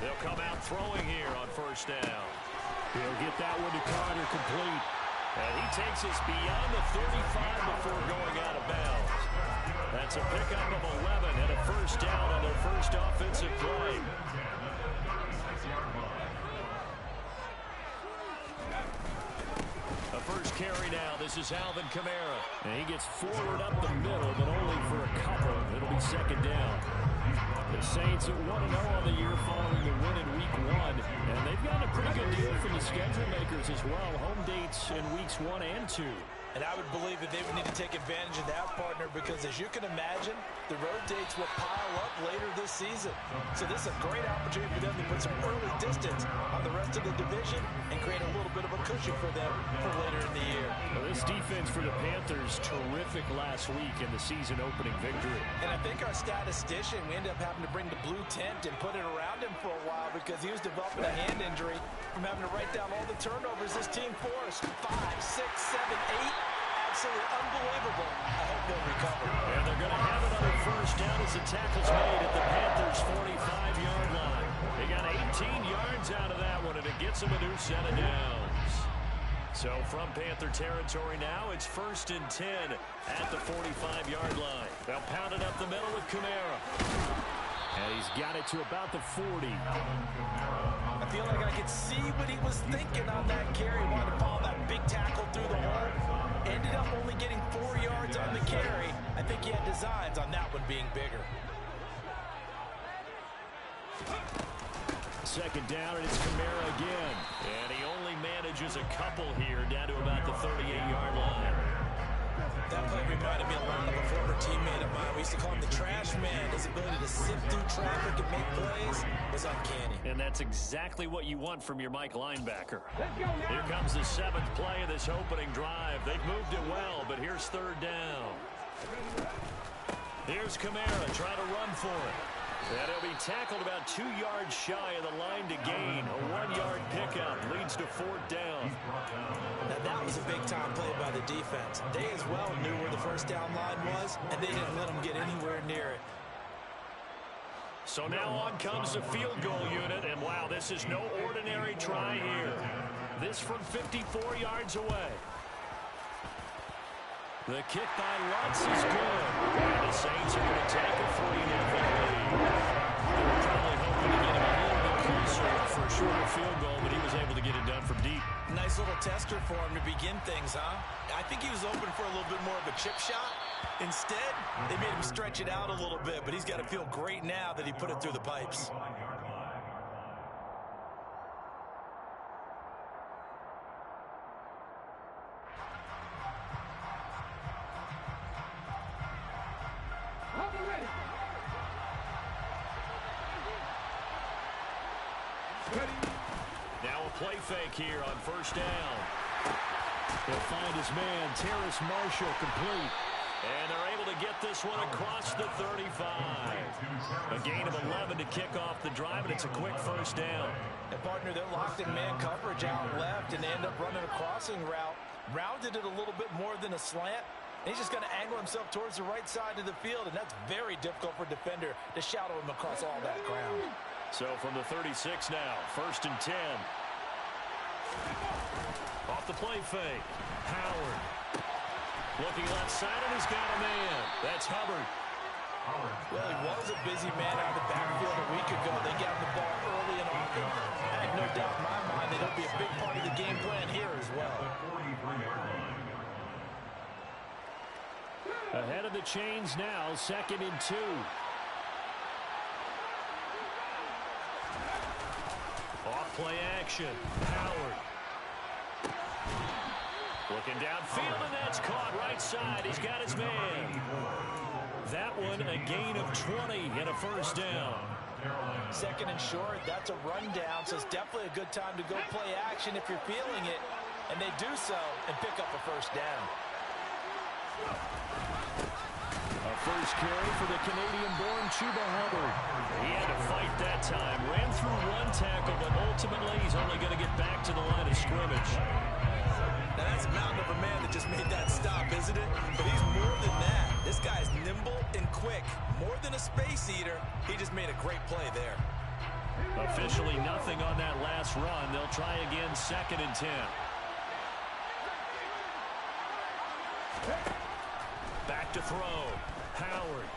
They'll come out throwing here on first down. He'll get that one to Carter complete. And he takes us beyond the 35 before going out of bounds. That's a pickup of 11 and a first down on their first offensive play. A first carry now. This is Alvin Kamara. And he gets forward up the middle, but only for a couple. It'll be second down. The Saints at 1-0 on the year following the win in Week 1. And they've gotten a pretty good deal from the schedule makers as well. Home dates in Weeks 1 and 2. And I would believe that they would need to take advantage of that, partner, because as you can imagine, the road dates will pile up later this season. So this is a great opportunity for them to put some early distance on the rest of the division and create a little bit of a cushion for them for later in the year. Well, this defense for the Panthers, terrific last week in the season-opening victory. And I think our statistician, we ended up having to bring the blue tent and put it around him for a while because he was developing a hand injury from having to write down all the turnovers this team forced. 5, 6, 7, 8. Absolutely unbelievable. I hope they'll recover. And they're going to have another first down as the tackle's made at the Panthers' 45-yard line. They got 18 yards out of that one, and it gets them a new set of downs. So from Panther territory now, it's 1st and 10 at the 45-yard line. They'll pound it up the middle with Kamara. And he's got it to about the 40. I feel like I could see what he was thinking on that carry. Wanted to follow that big tackle through the hole. Ended up only getting 4 yards on the carry. I think he had designs on that one being bigger. Second down, and it's Kamara again. And he only manages a couple here down to about the 38-yard line. That play reminded me a lot of a former teammate of mine. We used to call him the trash man. His ability to sift through traffic and make plays was uncanny. And that's exactly what you want from your Mike linebacker. Here comes the 7th play of this opening drive. They've moved it well, but here's 3rd down. Here's Kamara trying to run for it. And he'll be tackled about 2 yards shy of the line to gain. A 1-yard pickup leads to 4th down. Now that was a big-time play by the defense. They as well knew where the first down line was, and they didn't let them get anywhere near it. So now on comes the field goal unit, and wow, this is no ordinary try here. This from 54 yards away. The kick by Lutz is good. And the Saints are going to take a 3-0 lead. They were probably hoping to get him a little bit closer for a shorter field goal, but he was able to get it done from deep. Nice little tester for him to begin things, huh? I think he was open for a little bit more of a chip shot. Instead, they made him stretch it out a little bit, but he's got to feel great now that he put it through the pipes. Now a play fake here on first down. He'll find his man, Terrace Marshall, complete. And they're able to get this one across the 35. A gain of 11 to kick off the drive, and it's a quick first down. And partner, they're locked in man coverage out left, and they end up running a crossing route. Rounded it a little bit more than a slant. And he's just going to angle himself towards the right side of the field, and that's very difficult for a defender to shadow him across all that ground. So from the 36 now, 1st and 10. Off the play fake. Howard. Looking left side, and he's got a man. That's Hubbard. Well, he was a busy man out of the backfield a week ago. They got the ball early and often. I have no doubt in my mind that he'll be a big part of the game plan here as well. Ahead of the chains now, 2nd and 2. Off play action. Howard. Looking downfield, and that's caught right side. He's got his man. That one, a gain of 20 and a first down. 2nd and short, that's a rundown, so it's definitely a good time to go play action if you're feeling it. And they do so and pick up a first down. A first carry for the Canadian-born Chuba Hubbard. He had to fight that time. Ran through one tackle, but ultimately he's only going to get back to the line of scrimmage. Now that's a mountain of a man that just made that stop, isn't it? But he's more than that. This guy's nimble and quick. More than a space eater, he just made a great play there. Officially nothing on that last run. They'll try again, 2nd and 10. Back to throw. Howard.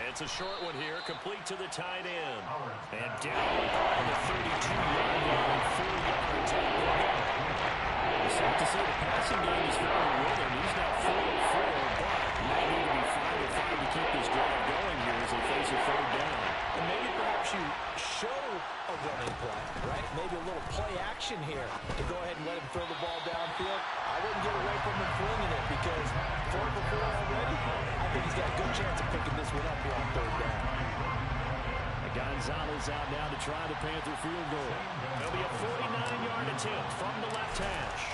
It's a short one here, complete to the tight end. And down on the 32-yard line, 4 yards. It's safe to say the passing game is fairly with him. He's now 4 of 4, but might need to be 5 of 5 to keep this drive going here as they face a 3rd down. And maybe perhaps you show a running play, right? Maybe a little play action here to go ahead and let him throw the ball downfield. I wouldn't get away from him flinging it because 4 for 4 already, I think he's got a good chance of picking this one up here on 3rd down. Gonzalez out now to try the Panther field goal. There'll be a 49-yard attempt from the left hash.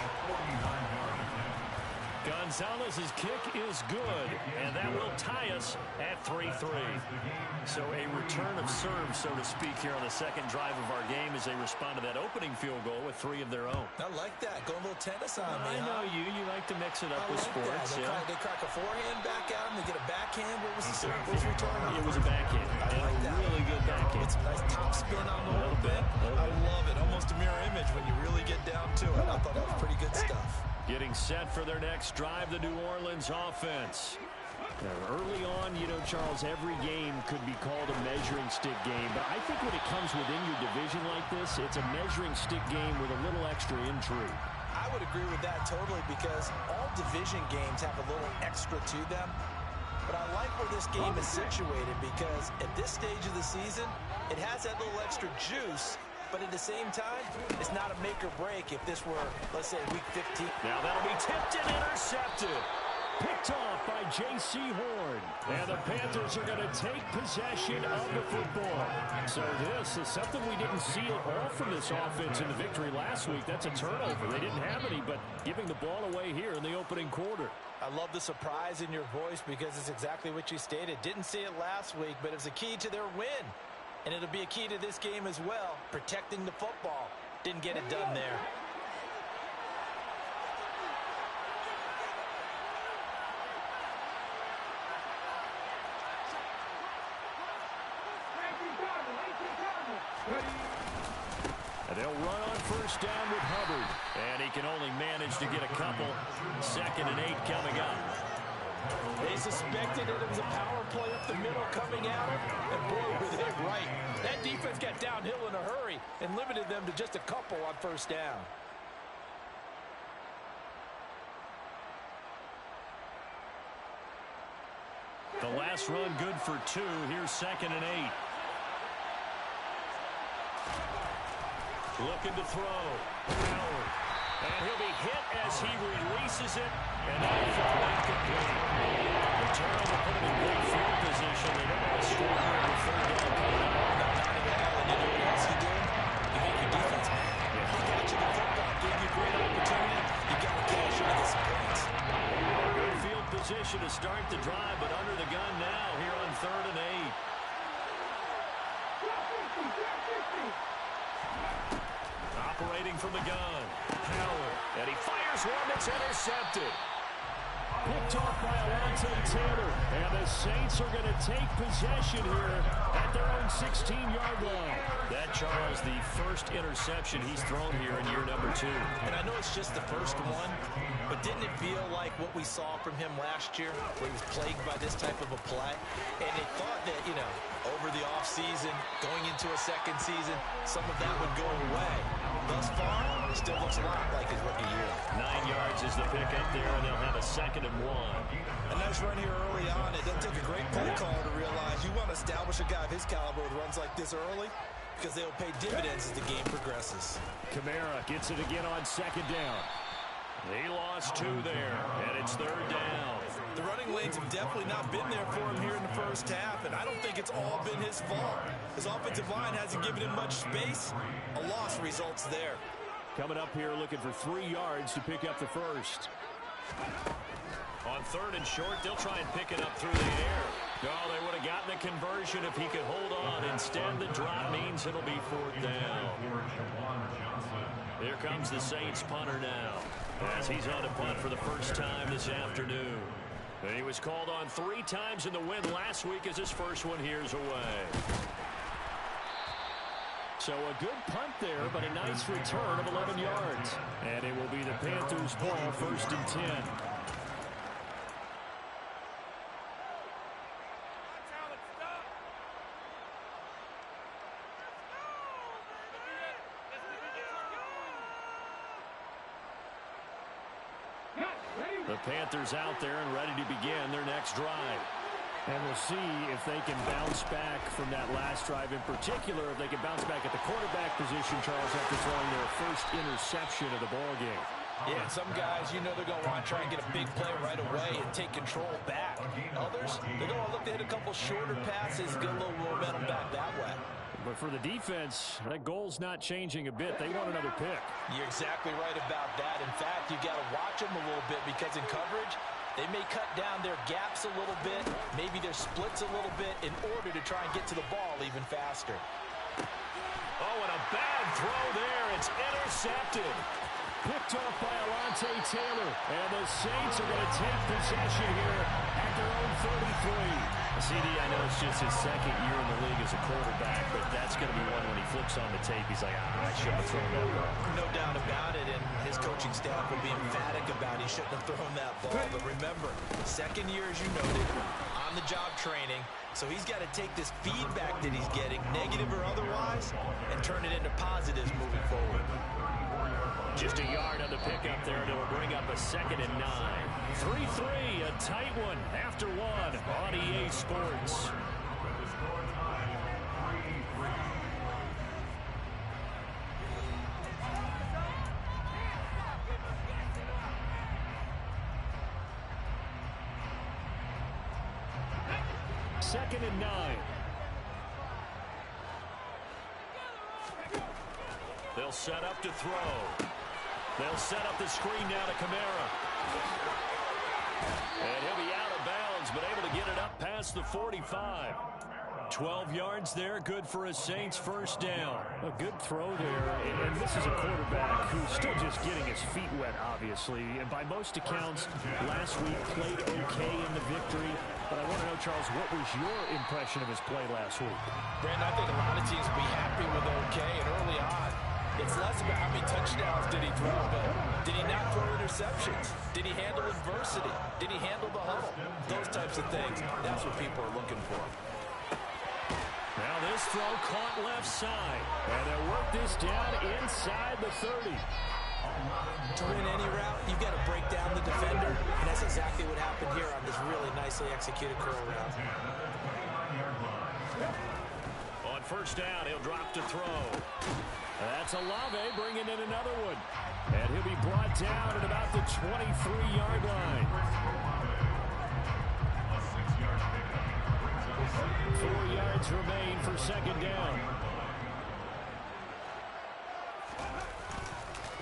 Gonzalez's kick is good, and that will tie us at 3-3. So a return of serve, so to speak, here on the 2nd drive of our game as they respond to that opening field goal with 3 of their own. I like that. Going a little tennis on me, I know you. You like to mix it up with sports. They crack a forehand back at him. They get a backhand. What was the serve? What was the return? It was a backhand. I like that. Really good backhand. It's a nice top spin on the little bit. I love it. Almost a mirror image when you really get down to it. I thought that was pretty good stuff. Getting set for their next drive, the New Orleans offense. Now, early on, you know, Charles, every game could be called a measuring stick game. But I think when it comes within your division like this, it's a measuring stick game with a little extra intrigue. I would agree with that totally because all division games have a little extra to them. But I like where this game is situated because at this stage of the season, it has that little extra juice. But at the same time, it's not a make or break if this were, let's say, week 15. Now that'll be tipped and intercepted. Picked off by J.C. Horn. And the Panthers are going to take possession of the football. So this is something we didn't see at all from this offense in the victory last week. That's a turnover. They didn't have any, but giving the ball away here in the opening quarter. I love the surprise in your voice because it's exactly what you stated. Didn't see it last week, but it was a key to their win. And it'll be a key to this game as well, protecting the football. Didn't get it done there. And they'll run on 1st down with Hubbard. And he can only manage to get a couple. 2nd and 8 coming up. They suspected that it was a power play up the middle coming at him, and boy, were they right. That defense got downhill in a hurry and limited them to just a couple on 1st down. The last run good for 2. Here's 2nd and 8. Looking to throw. Howard. And he'll be hit as he releases it. And that is incomplete. The turnover put him in great field position. They don't want to score on the 3rd down. Not at all. And you know what else you do? You make your defense mad. He got you the football, gave you a great opportunity. You got to cash in and get some points. Good field position to start the drive, but under the gun now here on 3rd and 8. Operating from the gun. Howard. And he fires one that's intercepted. Picked off by Alonzo Taylor. And the Saints are going to take possession here at their own 16-yard line. That, Charles, the first interception he's thrown here in year number 2. And I know it's just the first one, but didn't it feel like what we saw from him last year, where he was plagued by this type of a play? And they thought that, you know, over the offseason, going into a 2nd season, some of that would go away. Thus far, still looks a lot like his rookie year. 9 yards is the pickup there, and they'll have a 2nd and 1. A nice run here early on. It doesn't take a great play caller to realize you want to establish a guy of his caliber with runs like this early because they'll pay dividends as the game progresses. Kamara gets it again on 2nd down. He lost 2 there, and it's 3rd down. The running lanes have definitely not been there for him here in the first half, and I don't think it's all been his fault. His offensive line hasn't given him much space. A loss results there. Coming up here looking for 3 yards to pick up the first. On 3rd and short, they'll try and pick it up through the air. No, they would have gotten the conversion if he could hold on. Instead, the drop means it'll be 4th down. Here comes the Saints punter now, as he's on a punt for the first time this afternoon. And he was called on 3 times in the win last week as his first one here's away. So a good punt there, but a nice return of 11 yards. And it will be the Panthers' ball, 1st and 10. The Panthers out there and ready to begin their next drive. And we'll see if they can bounce back from that last drive in particular, if they can bounce back at the quarterback position, Charles, after throwing their first interception of the ballgame. Yeah, and some guys, you know they're going to want to try and get a big play right away and take control back. Others, they're going to look to hit a couple shorter passes, get a little momentum back that way. But for the defense, that goal's not changing a bit. They want another pick. You're exactly right about that. In fact, you got to watch them a little bit because in coverage, they may cut down their gaps a little bit, maybe their splits a little bit in order to try and get to the ball even faster. Oh, and a bad throw there. It's intercepted. Picked off by Alontae Taylor. And the Saints are going to take possession here at their own 33. CD, I know it's just his second year in the league as a quarterback, but that's going to be one when he flips on the tape. He's like, I shouldn't have thrown that ball. No doubt about it, and his coaching staff will be emphatic about he shouldn't have thrown that ball. But remember, second year, as you noted, on-the-job training, so he's got to take this feedback that he's getting, negative or otherwise, and turn it into positives moving forward. Just a yard on the pickup there, and it will bring up a 2nd and 9. 3-3, a tight one after one on EA Sports. Second and 9. They'll set up to throw. They'll set up the screen now to Kamara. And he'll be out of bounds, but able to get it up past the 45. 12 yards there, good for a Saints first down. A good throw there, and this is a quarterback who's still just getting his feet wet, obviously. And by most accounts, last week played okay in the victory. But I want to know, Charles, what was your impression of his play last week? Brandon, I think a lot of teams will be happy with okay, and early on, it's less about how many touchdowns did he throw, but did he not throw interceptions? Did he handle adversity? Did he handle the huddle? Those types of things, that's what people are looking for. Now this throw caught left side. And they'll work this down inside the 30. To win any route, you've got to break down the defender, and that's exactly what happened here on this really nicely executed curl route. On first down, he'll drop to throw. That's Olave bringing in another one. And he'll be brought down at about the 23-yard line. 4 yards remain for second down.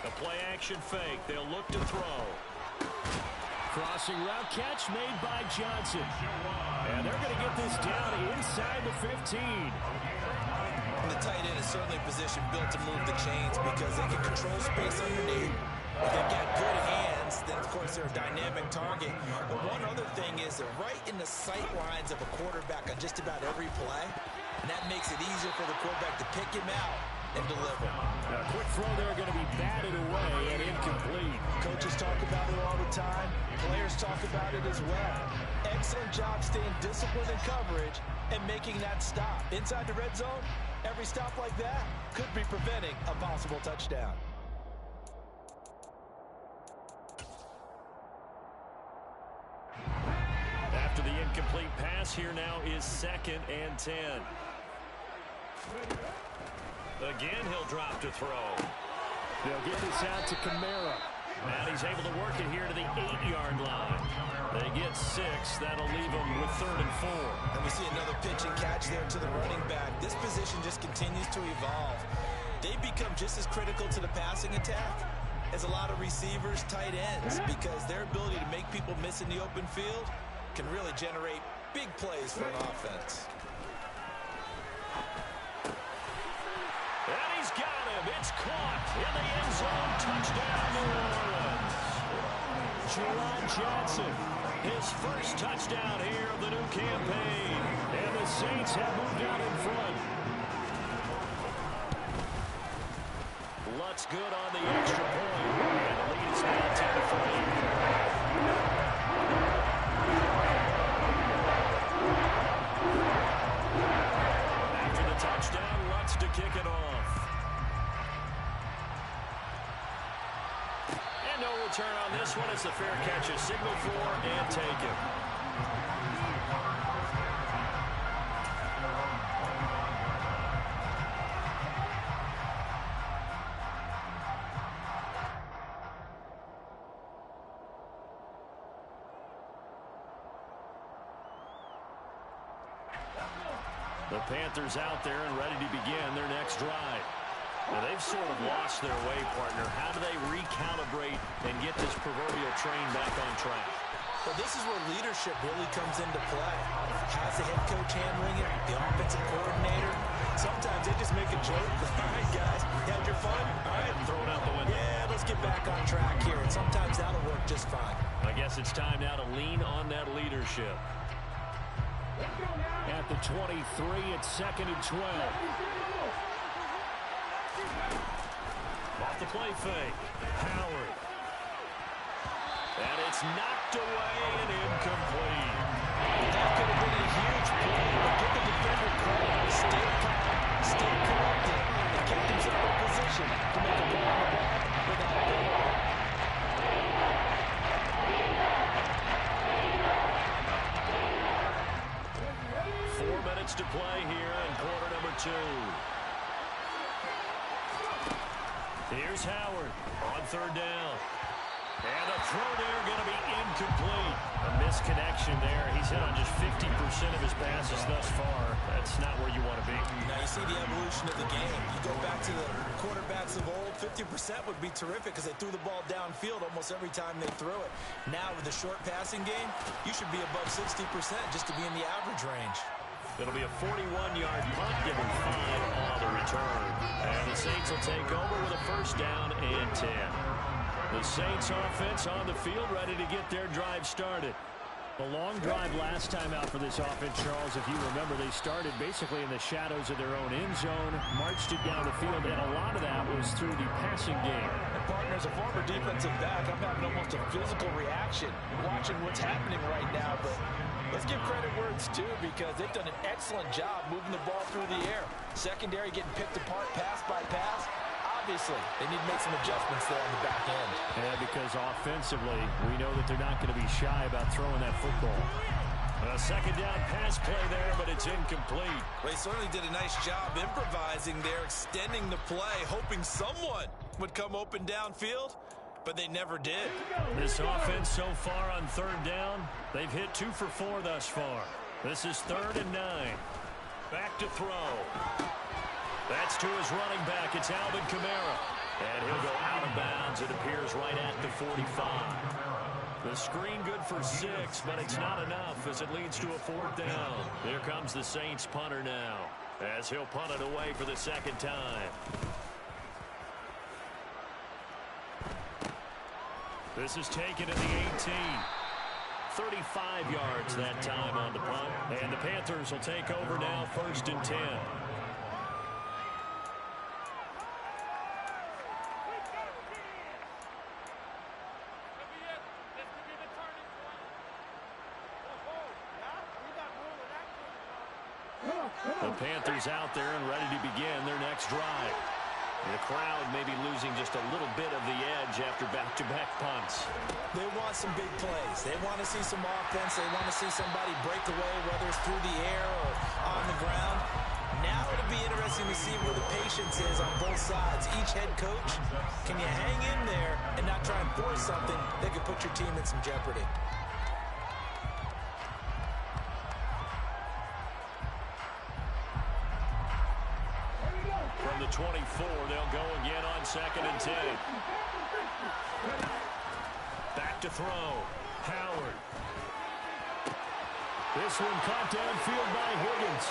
A play-action fake. They'll look to throw. Crossing route catch made by Johnson. And they're going to get this down inside the 15. The tight end is certainly a position built to move the chains because they can control space underneath. If they've got good hands, then of course they're a dynamic target. But one other thing is they're right in the sight lines of a quarterback on just about every play. And that makes it easier for the quarterback to pick him out and deliver. Now, a quick throw there going to be batted away and incomplete. Coaches talk about it all the time. Players talk about it as well. Excellent job staying disciplined in coverage and making that stop. Inside the red zone, every stop like that could be preventing a possible touchdown. After the incomplete pass, here now is 2nd and 10. Again, he'll drop to throw. They'll get this out to Kamara. And he's able to work it here to the 8-yard line. They get 6. That'll leave them with 3rd and 4. And we see another pitch and catch there to the running back. This position just continues to evolve. They become just as critical to the passing attack as a lot of receivers, tight ends, because their ability to make people miss in the open field can really generate big plays for an offense. And he's got him. It's caught in the end zone. Touchdown, New Orleans. Jerron Johnson. His first touchdown here of the new campaign. And the Saints have moved out in front. Shots good on the extra point. And the lead is now 10-3. Touchdown, Lutz to kick it off. And no return on this one. It's a fair catch, a signal for, and take it. The Panthers out there and ready to begin their next drive. Now, they've sort of lost their way, partner. How do they recalibrate and get this proverbial train back on track? Well, this is where leadership really comes into play. How's the head coach handling it? The offensive coordinator? Sometimes they just make a joke. All right, guys, you had your fun? All right. Throw it out the window. Yeah, let's get back on track here. And sometimes that'll work just fine. I guess it's time now to lean on that leadership. At the 23, it's 2nd and 12. Off the play fake. Howard. And it's knocked away and incomplete. That could have been a huge play, but give the defender credit. Stay calm, stay collected, and kept himself in position to make a play on the ball without a goal. To play here in quarter number 2. Here's Howard on 3rd down. And the throw there going to be incomplete. A misconnection there. He's hit on just 50% of his passes thus far. That's not where you want to be. Now you see the evolution of the game. You go back to the quarterbacks of old, 50% would be terrific because they threw the ball downfield almost every time they threw it. Now with the short passing game, you should be above 60% just to be in the average range. It'll be a 41-yard punt, given 5 on the return. And the Saints will take over with a 1st down and 10. The Saints offense on the field, ready to get their drive started. The long drive last time out for this offense, Charles, if you remember, they started basically in the shadows of their own end zone, marched it down the field, and a lot of that was through the passing game. And partner, as a former defensive back, I'm having almost a physical reaction watching what's happening right now, but let's give credit where it's due because they've done an excellent job moving the ball through the air. Secondary getting picked apart pass by pass. Obviously, they need to make some adjustments there on the back end. Yeah, because offensively, we know that they're not going to be shy about throwing that football. A 2nd down pass play there, but it's incomplete. Well, they certainly did a nice job improvising there, extending the play, hoping someone would come open downfield, but they never did. This offense so far on 3rd down, they've hit 2 for 4 thus far. This is 3rd and 9. Back to throw. That's to his running back. It's Alvin Kamara. And he'll go out of bounds. It appears right at the 45. The screen good for 6, but it's not enough as it leads to a 4th down. Here comes the Saints punter now as he'll punt it away for the 2nd time. This is taken at the 18. 35 yards that time on the punt. And the Panthers will take over now, 1st and 10. The Panthers out there and ready to begin their next drive. The crowd may be losing just a little bit of the edge after back-to-back punts. They want some big plays. They want to see some offense. They want to see somebody break away, whether it's through the air or on the ground. Now it'll be interesting to see where the patience is on both sides. Each head coach, can you hang in there and not try and force something that could put your team in some jeopardy? From the 24, they'll go again on 2nd and 10. Back to throw. Howard. This one caught downfield by Higgins.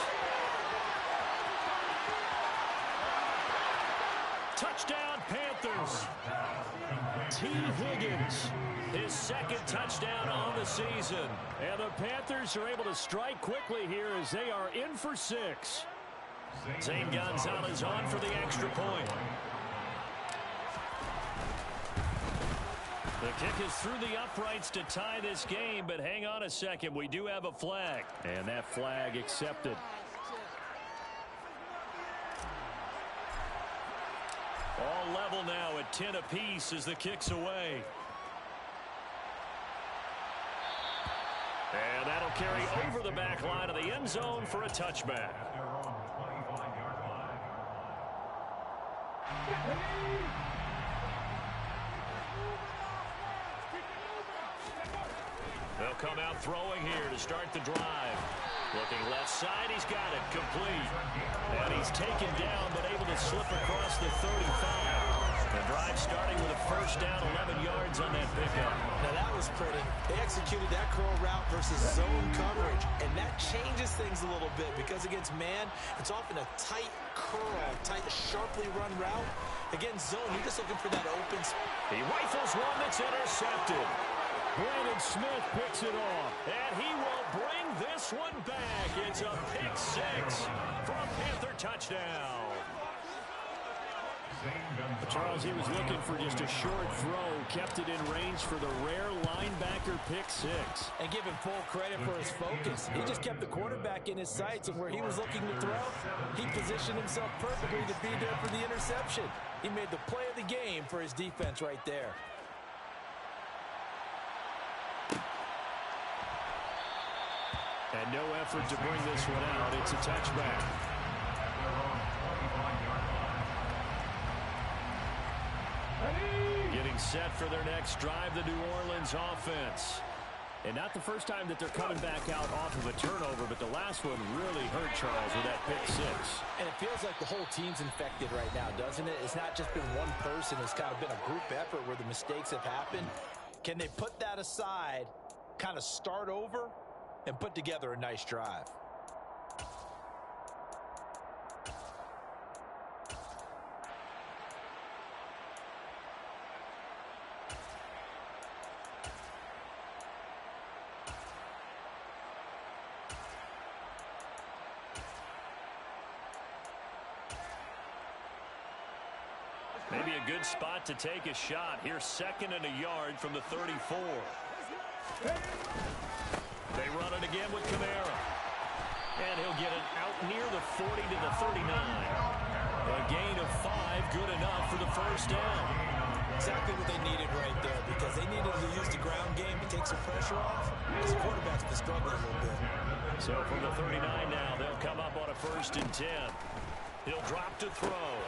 Touchdown, Panthers. T. Higgins, his 2nd touchdown on the season. And the Panthers are able to strike quickly here as they are in for 6. Zane Gonzalez on for the extra point. The kick is through the uprights to tie this game, but hang on a second. We do have a flag. And that flag accepted. All level now at 10 apiece as the kick's away. And that'll carry over the back line of the end zone for a touchback. They'll come out throwing here to start the drive. Looking left side, he's got it, complete. And he's taken down, but able to slip across the 35. The drive starting with a first down, 11 yards on that pickup. Now that was pretty. They executed that curl route versus zone coverage, and that changes things a little bit because against man, it's often a tight curl, tight, sharply run route. Against zone, you're just looking for that open. He rifles one that's intercepted. Brandon Smith picks it off. And he will bring this one back. It's a pick six for a Panther touchdown. Charles, he was looking for just a short throw, kept it in range for the rare linebacker pick six. And give him full credit for his focus. He just kept the quarterback in his sights, and where he was looking to throw, he positioned himself perfectly to be there for the interception. He made the play of the game for his defense right there. And no effort to bring this one out. It's a touchback. Getting set for their next drive, the New Orleans offense. And not the first time that they're coming back out off of a turnover, but the last one really hurt Charles with that pick six. And it feels like the whole team's infected right now, doesn't it? It's not just been one person. It's kind of been a group effort where the mistakes have happened. Can they put that aside, kind of start over, and put together a nice drive? Maybe a good spot to take a shot. Here's 2nd and a yard from the 34. They run it again with Kamara. And he'll get it out near the 40 to the 39. A gain of 5, good enough for the first down. Exactly what they needed right there, because they needed to use the ground game to take some pressure off, because the quarterback's been struggling a little bit. So from the 39 now, they'll come up on a 1st and 10. He'll drop to throw.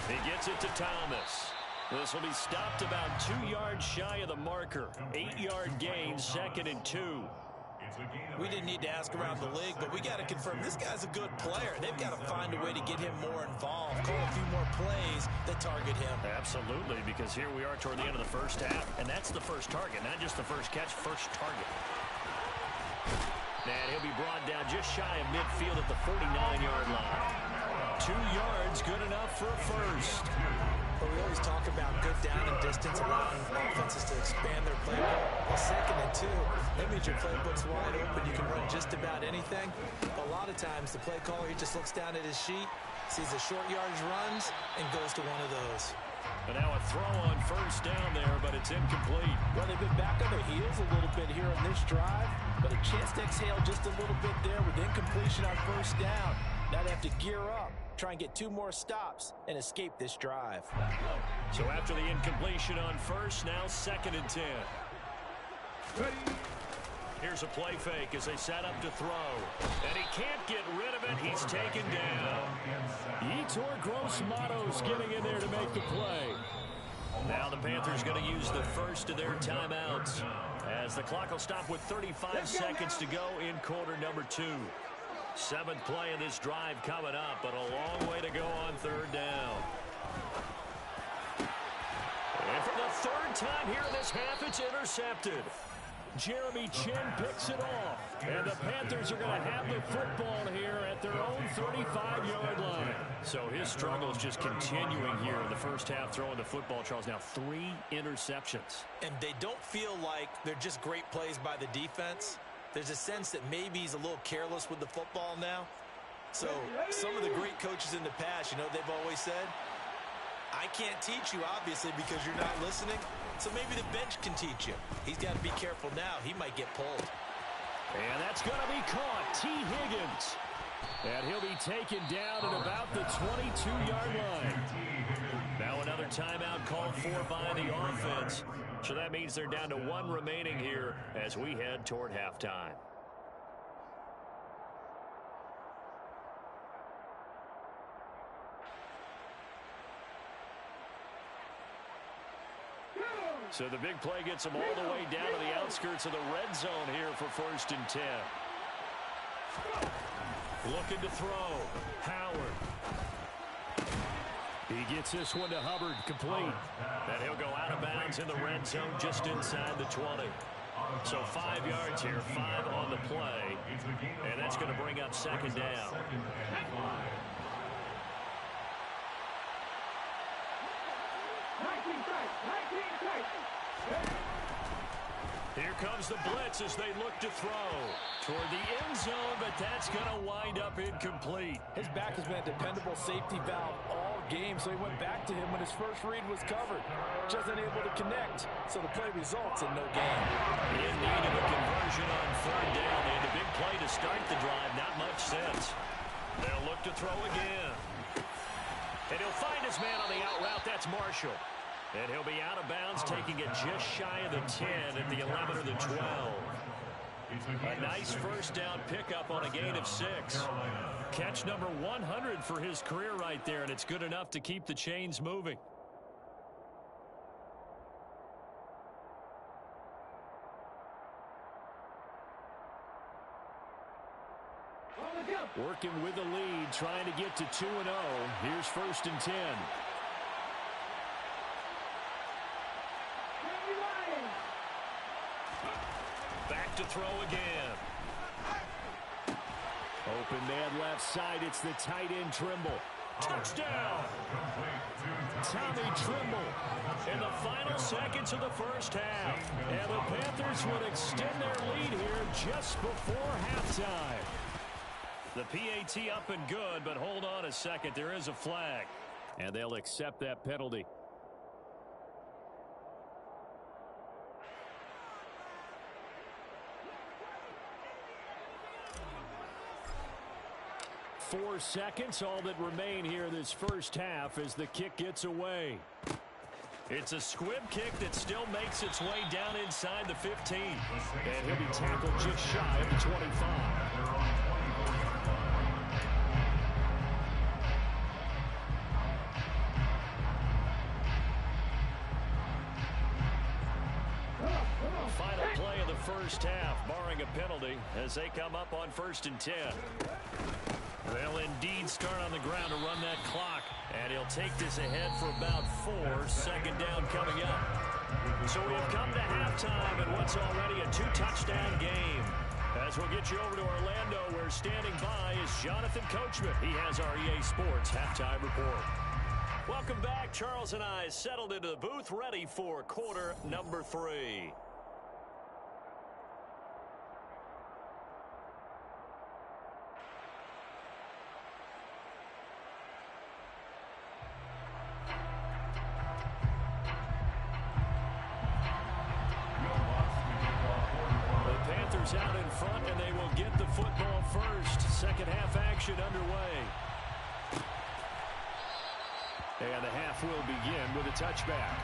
He gets it to Thomas. This will be stopped about 2 yards shy of the marker. 8-yard gain, 2nd and 2. We didn't need to ask around the league, but we got to confirm this guy's a good player. They've got to find a way to get him more involved, call a few more plays that target him. Absolutely, because here we are toward the end of the first half, and that's the first target, not just the first catch, first target. And he'll be brought down just shy of midfield at the 49-yard line. 2 yards, good enough for a first. But we always talk about good down and distance, allowing offenses to expand their playbook. Well, 2nd and 2, that means your playbook's wide open. You can run just about anything. A lot of times, the play caller, he just looks down at his sheet, sees the short yardage runs, and goes to one of those. But now a throw on first down there, but it's incomplete. Well, they've been back on their heels a little bit here on this drive, but a chance to exhale just a little bit there with incompletion on first down. Now they have to gear up, try and get 2 more stops, and escape this drive. So after the incompletion on first, now 2nd and 10. Here's a play fake as they set up to throw. And he can't get rid of it. He's taken down. Yetur Gross-Matos getting in there to make the play. Now the Panthers going to use the first of their timeouts, as the clock will stop with 35 seconds to go in quarter number 2. 7th play of this drive coming up, but a long way to go on 3rd down. And for the 3rd time here in this half, it's intercepted. Jeremy Chin picks it off. And the Panthers are going to have the football here at their own 35-yard line. So his struggle is just continuing here in the first half, throwing the football. Charles, now 3 interceptions. And they don't feel like they're just great plays by the defense. There's a sense that maybe he's a little careless with the football now. So some of the great coaches in the past, you know, they've always said, I can't teach you, obviously, because you're not listening. So maybe the bench can teach you. He's got to be careful now. He might get pulled. And that's going to be caught. T. Higgins. And he'll be taken down at about the 22-yard line. Now another timeout called for by the offense. So that means they're down to one remaining here as we head toward halftime. So the big play gets them all the way down to the outskirts of the red zone here for 1st and 10. Looking to throw. Howard. He gets this one to Hubbard, complete. And he'll go out of bounds in the red zone just inside the 20. So 5 yards here, 5 on the play. And that's going to bring up 2nd down. Here comes the blitz as they look to throw toward the end zone, but that's going to wind up incomplete. His back has been a dependable safety valve all game, so he went back to him when his first read was covered. Just unable to connect, so the play results in no gain. In need of a conversion on 3rd down, and a big play to start the drive. Not much sense. They'll look to throw again. And he'll find his man on the out route. That's Marshall. And he'll be out of bounds, taking it just shy of the 10 at the 11 or the 12. A nice first down pickup on a gain of 6. Catch number 100 for his career right there, and it's good enough to keep the chains moving. Working with the lead, trying to get to 2-0. Here's 1st and 10. Back to throw again. Open man left side. It's the tight end Trimble. Touchdown! Tommy Trimble in the final seconds of the first half. And the Panthers would extend their lead here just before halftime. The PAT up and good, but hold on a second. There is a flag. And they'll accept that penalty. Four seconds, all that remain here this first half as the kick gets away. It's a squib kick that still makes its way down inside the 15. And he'll be tackled just shy of the 25. Final play of the first half, barring a penalty, as they come up on 1st and 10. They'll indeed start on the ground to run that clock, and he'll take this ahead for about 4. 2nd down coming up. So we've come to halftime in what's already a 2-touchdown game. As we'll get you over to Orlando, where standing by is Jonathan Coachman. He has our EA Sports Halftime Report. Welcome back. Charles and I settled into the booth, ready for quarter number 3. Out in front, and they will get the football first. Second half action underway. And the half will begin with a touchback.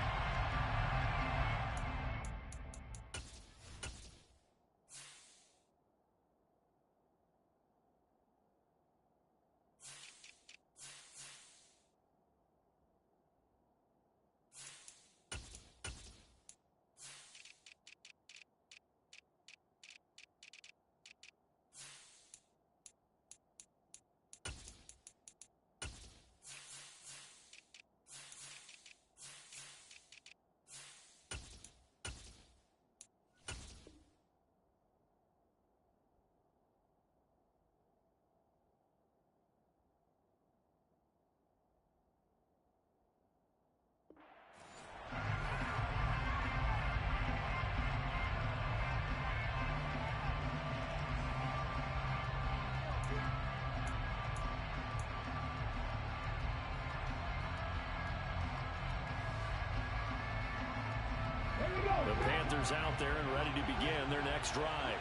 Panthers out there and ready to begin their next drive.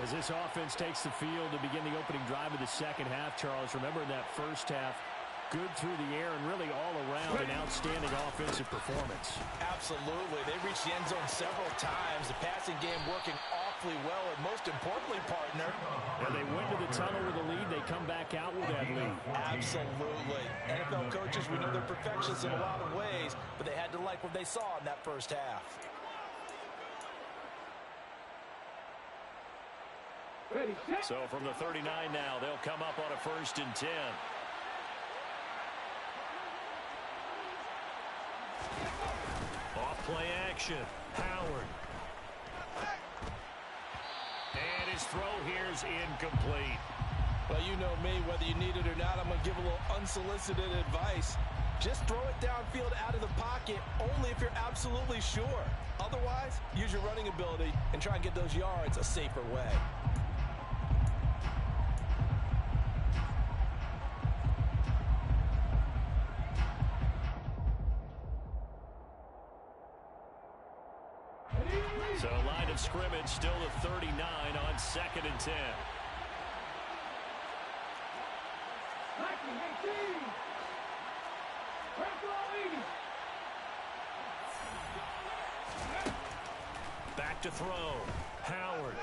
As this offense takes the field to begin the opening drive of the second half, Charles, remember in that first half, good through the air and really all around an outstanding offensive performance. Absolutely. They reached the end zone several times. The passing game working awfully well, and most importantly, partner. And they went to the tunnel with a lead. They come back out with that lead. Absolutely. NFL coaches, we know they're perfectionists in a lot of ways, but they had to like what they saw in that first half. So from the 39 now, they'll come up on a 1st and 10. Off play action. Howard. And his throw here is incomplete. Well, you know me, whether you need it or not, I'm going to give a little unsolicited advice. Just throw it downfield out of the pocket only if you're absolutely sure. Otherwise, use your running ability and try and get those yards a safer way. So line of scrimmage still the 39 on 2nd and 10. Back to throw. Howard.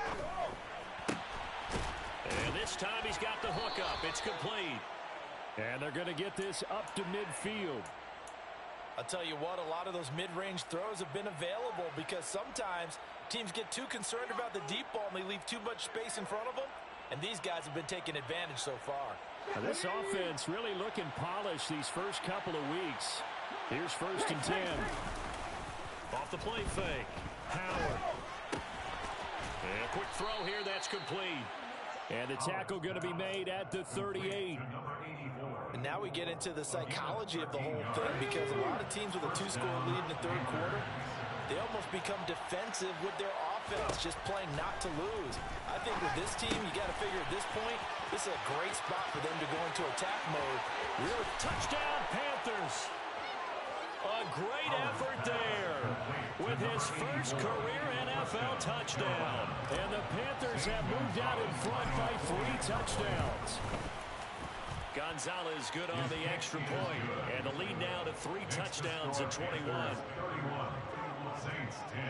And this time he's got the hook up. It's complete. And they're going to get this up to midfield. I'll tell you what, a lot of those mid-range throws have been available because sometimes teams get too concerned about the deep ball and they leave too much space in front of them. And these guys have been taking advantage so far. Now this offense really looking polished these first couple of weeks. Here's 1st and 10. Off the play fake. Howard. And a quick throw here, that's complete. And the tackle going to be made at the 38. And now we get into the psychology of the whole thing because a lot of teams with a 2-score lead in the 3rd quarter, they almost become defensive with their offense, just playing not to lose. I think with this team, you got to figure at this point, this is a great spot for them to go into attack mode. Really, touchdown Panthers. A great effort there with his first career NFL touchdown. And the Panthers have moved out in front by 3 touchdowns. Gonzalez good on the extra point. And the lead now to 3 touchdowns at 21. Saints 10.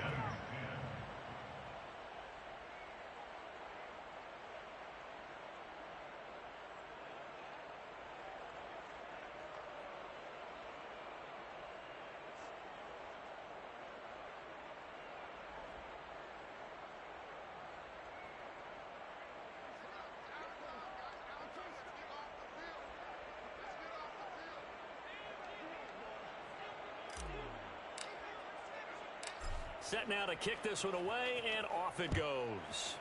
Set now to kick this one away, and off it goes.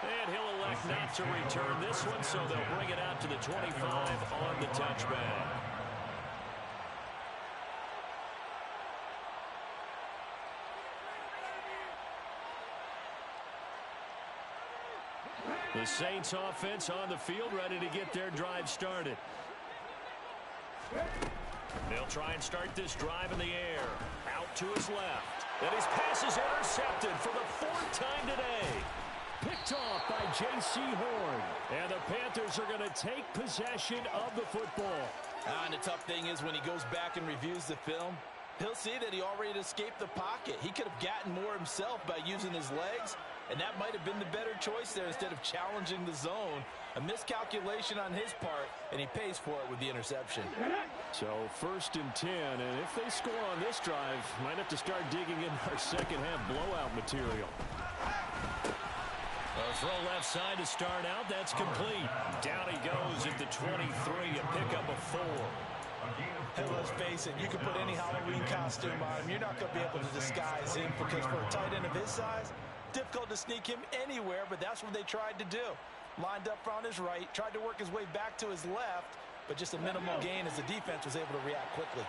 And he'll elect not to return this one, so they'll bring it out to the 25 on the touchback. The Saints offense on the field, ready to get their drive started. They'll try and start this drive in the air. Out to his left. And his pass is intercepted for the 4th time today. Picked off by J.C. Horn. And the Panthers are going to take possession of the football. And the tough thing is when he goes back and reviews the film, he'll see that he already escaped the pocket. He could have gotten more himself by using his legs, and that might have been the better choice there instead of challenging the zone. A miscalculation on his part, and he pays for it with the interception. So 1st and 10, and if they score on this drive, might have to start digging in our second half blowout material. A throw left side to start out. That's complete. Down he goes at the 23, a pickup of 4. Hey, let's face it, you can put any Halloween costume on him. You're not going to be able to disguise him because for a tight end of his size, difficult to sneak him anywhere, but that's what they tried to do. Lined up on his right, tried to work his way back to his left, but just a minimal gain as the defense was able to react quickly.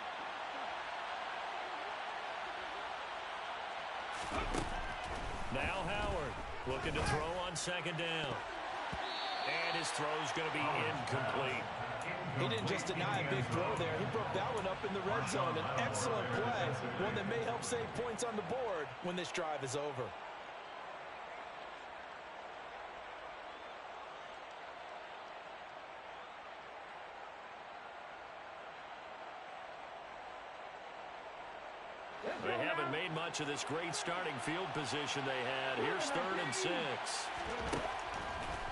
Now Howard looking to throw on 2nd down. And his throw's going to be incomplete. He didn't just deny a big throw there. He broke that one up in the red zone. An excellent play, one that may help save points on the board when this drive is over. They haven't made much of this great starting field position they had. Here's 3rd and 6.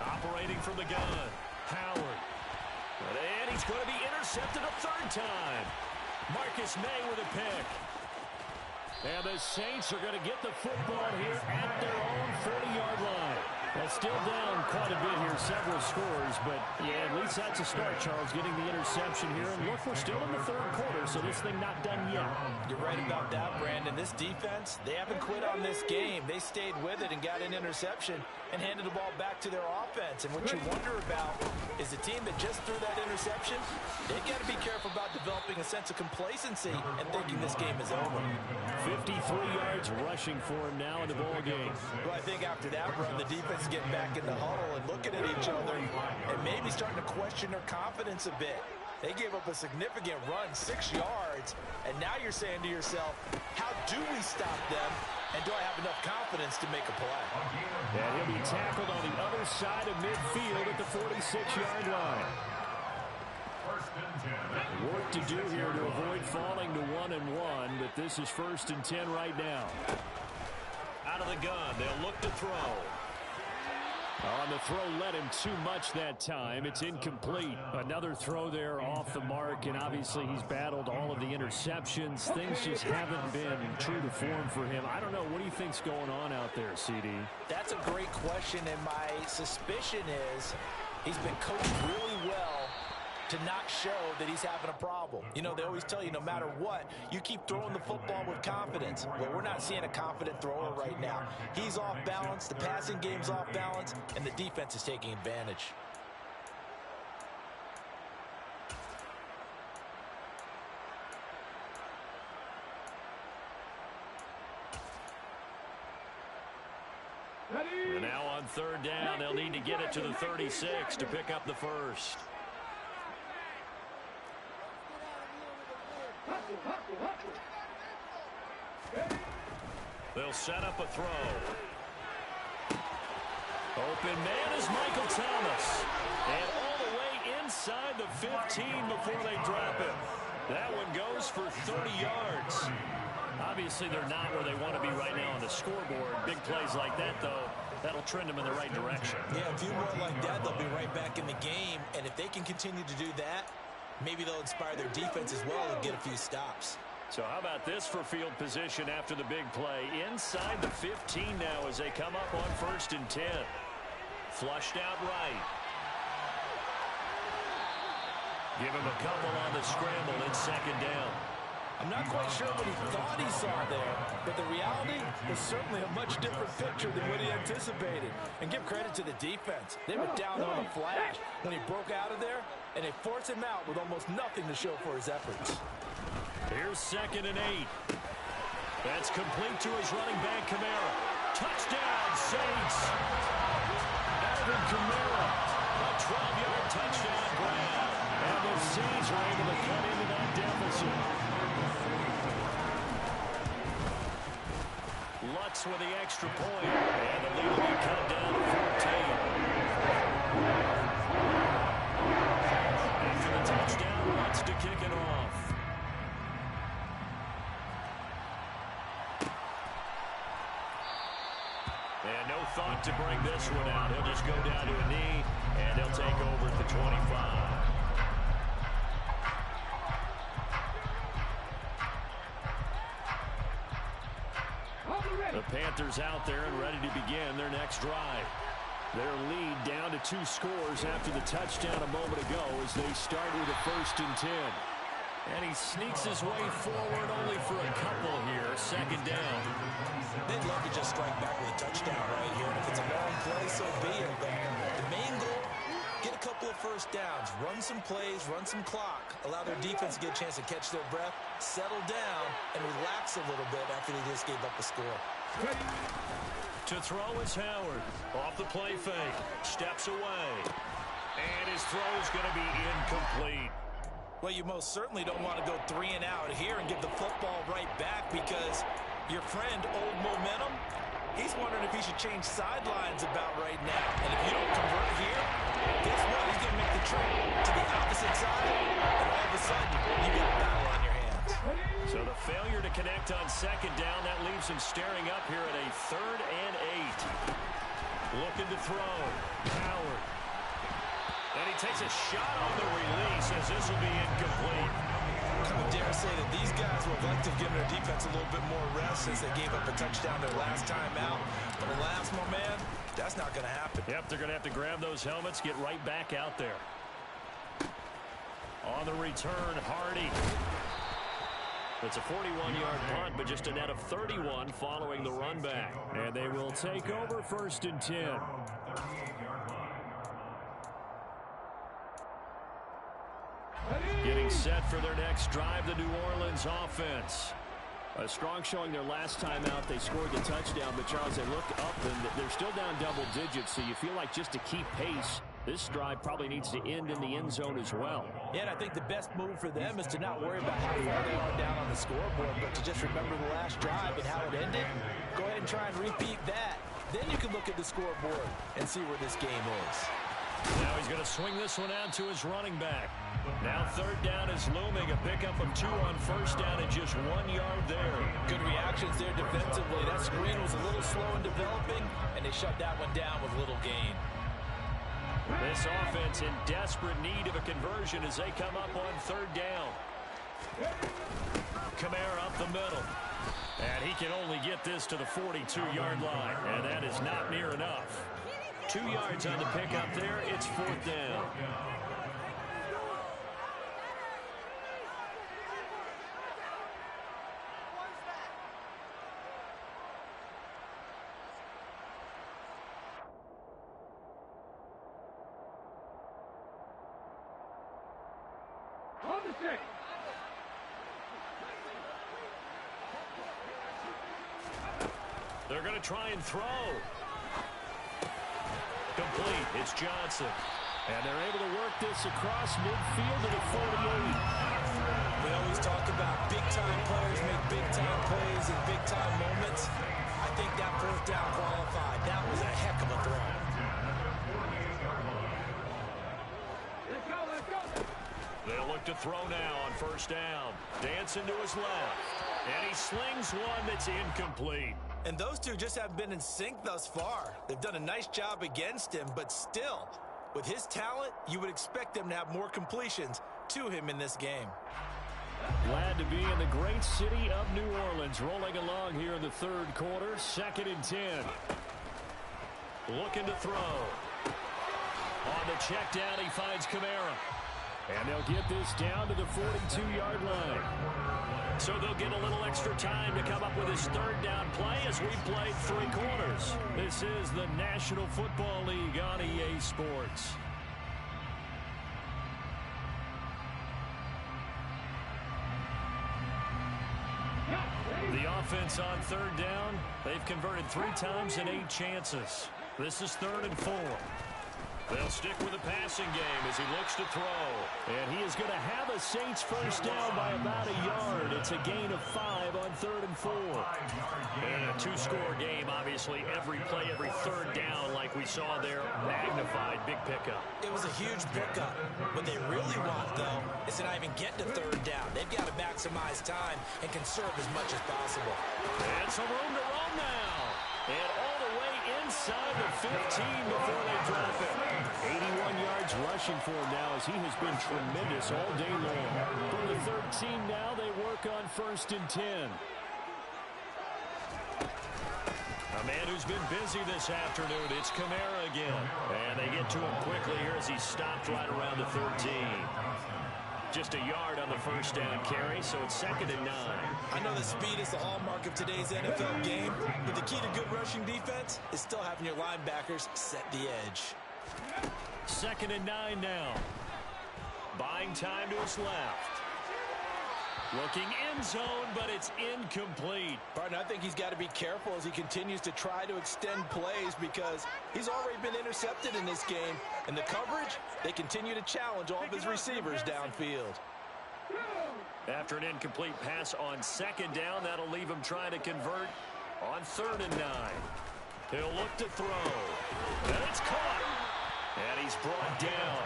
Operating from the gun, Howard. And he's going to be intercepted a 3rd time. Marcus May with a pick. And the Saints are going to get the football here at their own 40-yard line. Well, still down quite a bit here, several scores, but yeah, at least that's a start, Charles, getting the interception here. And look, we're still in the 3rd quarter, so this thing not done yet. You're right about that, Brandon. This defense, they haven't quit on this game. They stayed with it and got an interception and handed the ball back to their offense. And what you wonder about is the team that just threw that interception, they got to be careful about developing a sense of complacency and thinking this game is over. 53 yards rushing for him now in the ball game. Well, I think after that run, the defense is getting back in the huddle and looking at each other and maybe starting to question their confidence a bit. They gave up a significant run, 6 yards, and now you're saying to yourself, how do we stop them, and do I have enough confidence to make a play? And he'll be tackled on the other side of midfield at the 46-yard line. Work to do here to avoid falling to 1-1, but this is 1st and 10 right now. Out of the gun, they'll look to throw. On the throw led him too much that time. It's incomplete. Another throw there off the mark, and obviously he's battled all of the interceptions. Things just haven't been true to form for him. I don't know. What do you think's going on out there, CD? That's a great question, and my suspicion is he's been coached really well to not show that he's having a problem. You know, they always tell you no matter what, you keep throwing the football with confidence. Well, we're not seeing a confident thrower right now. He's off balance, the passing game's off balance, and the defense is taking advantage. And now on 3rd down, they'll need to get it to the 36 to pick up the 1st. They'll set up a throw. Open man is Michael Thomas. And all the way inside the 15 before they drop it. That one goes for 30 yards. Obviously, they're not where they want to be right now on the scoreboard. Big plays like that, though, that'll trend them in the right direction. Yeah, a few more like that, they'll be right back in the game. And if they can continue to do that, maybe they'll inspire their defense as well and get a few stops. So how about this for field position after the big play? Inside the 15 now as they come up on 1st and 10. Flushed out right. Give him a couple on the scramble in 2nd down. I'm not quite sure what he thought he saw there, but the reality is certainly a much different picture than what he anticipated. And give credit to the defense. They were down on a flash when he broke out of there, and they forced him out with almost nothing to show for his efforts. Here's 2nd and 8. That's complete to his running back, Kamara. Touchdown, Saints. Alvin Kamara, a 12-yard touchdown grab. And the Saints are able to cut into that deficit. Lutz with the extra point. And the lead will be cut down to 14. After the touchdown, Lutz to kick it off. And no thought to bring this one out. He'll just go down to a knee, and they'll take over at the 25. The Panthers out there and ready to begin their next drive. Their lead down to 2 scores after the touchdown a moment ago as they start with a 1st and 10. And he sneaks his way forward only for a couple here. 2nd down. They'd love to just strike back with a touchdown right here. And if it's a long play, so be it. But the main goal, get a couple of 1st downs. Run some plays, run some clock. Allow their defense to get a chance to catch their breath, settle down, and relax a little bit after they just gave up a score. To throw is Howard. Off the play fake. Steps away. And his throw is going to be incomplete. Well, you most certainly don't want to go 3 and out here and give the football right back, because your friend, Old Momentum, he's wondering if he should change sidelines about right now. And if you don't convert here, guess what? He's going to make the trip to the opposite side, and all of a sudden, you get a battle on your hands. So the failure to connect on second down, that leaves him staring up here at a 3rd and 8. Looking to throw. Howard. And he takes a shot on the release as this will be incomplete. I would dare say that these guys would like to have given their defense a little bit more rest since they gave up a touchdown their last time out. But alas, my man, that's not going to happen. Yep, they're going to have to grab those helmets, get right back out there. On the return, Hardy. It's a 41-yard punt, but just a net of 31 following the run back. And they will take over 1st and 10. Getting set for their next drive, the New Orleans offense. A strong showing their last time out. They scored the touchdown, but Charles, they look up and they're still down double digits, so you feel like just to keep pace, this drive probably needs to end in the end zone as well. Yeah, and I think the best move for them is to not worry about how far they are down on the scoreboard, but to just remember the last drive and how it ended. Go ahead and try and repeat that. Then you can look at the scoreboard and see where this game is. Now he's going to swing this one out to his running back. Now 3rd down is looming. A pickup of 2 on 1st down and just 1 yard there. Good reactions there defensively. That screen was a little slow in developing, and they shut that one down with little gain. This offense in desperate need of a conversion as they come up on 3rd down. Kamara up the middle. And he can only get this to the 42-yard line. And that is not near enough. 2 yards on the pickup there. It's 4th down. They're going to try and throw. Complete. It's Johnson. And they're able to work this across midfield to the 48. We always talk about big-time players make big-time plays in big-time moments. I think that 4th down qualified. That was a heck of a throw. They'll look to throw now on 1st down. Dancing to his left. And he slings one that's incomplete. And those two just haven't been in sync thus far. They've done a nice job against him, but still, with his talent, you would expect them to have more completions to him in this game. Glad to be in the great city of New Orleans, rolling along here in the 3rd quarter. 2nd and 10. Looking to throw. On the check down, he finds Kamara. And they'll get this down to the 42-yard line. So they'll get a little extra time to come up with his 3rd down play as we played 3 quarters. This is the National Football League on EA Sports. The offense on 3rd down, they've converted 3 times in 8 chances. This is 3rd and 4. They'll stick with the passing game as he looks to throw. And he is going to have a Saints 1st down by about a yard. It's a gain of 5 on 3rd and 4. And a 2-score game, obviously. Every play, every 3rd down, like we saw there, magnified big pickup. It was a huge pickup. What they really want, though, is to not even get to 3rd down. They've got to maximize time and conserve as much as possible. And some room to run now. And all the way inside the 15 before they drop it. 81 yards rushing for him now as he has been tremendous all day long. From the 13 now, they work on 1st and 10. A man who's been busy this afternoon, it's Kamara again. And they get to him quickly here as he stopped right around the 13. Just a yard on the 1st down carry, so it's 2nd and 9. I know that speed is the hallmark of today's NFL game, but the key to good rushing defense is still having your linebackers set the edge. 2nd and 9 now. Buying time to his left. Looking end zone, but it's incomplete. Partner, I think he's got to be careful as he continues to try to extend plays because he's already been intercepted in this game. And the coverage, they continue to challenge all of his receivers downfield. After an incomplete pass on second down, that'll leave him trying to convert on 3rd and 9. He'll look to throw. And it's caught. And he's brought down.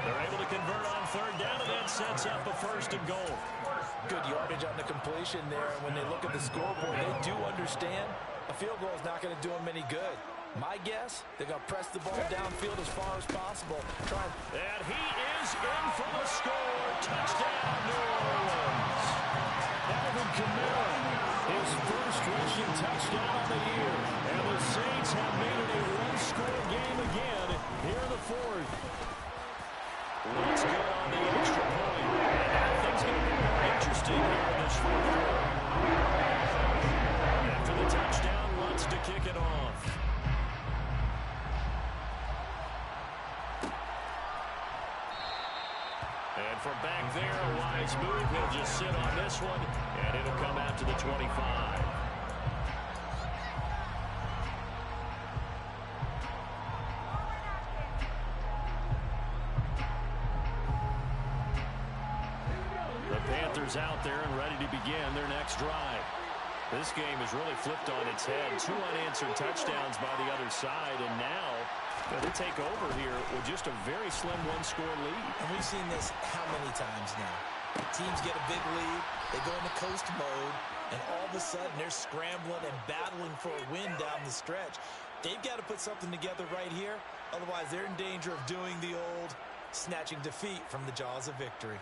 They're able to convert on 3rd down, and that sets up a 1st and goal. Good yardage on the completion there. And when they look at the scoreboard, they do understand a field goal is not going to do them any good. My guess, they're going to press the ball downfield as far as possible. And he is in for the score. Touchdown, New Orleans. Alvin Kamara, his first rushing touchdown of the year. And the Saints have made it a one-score game again here in the 4th. Let's go on the extra point. And now things going to be more interesting here in this 4th quarter. After the touchdown, wants to kick it off. And from back there, a wise move. He'll just sit on this one, and it'll come out to the 25. The Panthers out there and ready to begin their next drive. This game is really flipped on its head. 2 unanswered touchdowns by the other side, and now they take over here with just a very slim one-score lead. And we've seen this how many times now? Teams get a big lead, they go into coast mode, and all of a sudden they're scrambling and battling for a win down the stretch. They've got to put something together right here, otherwise they're in danger of doing the old snatching defeat from the jaws of victory.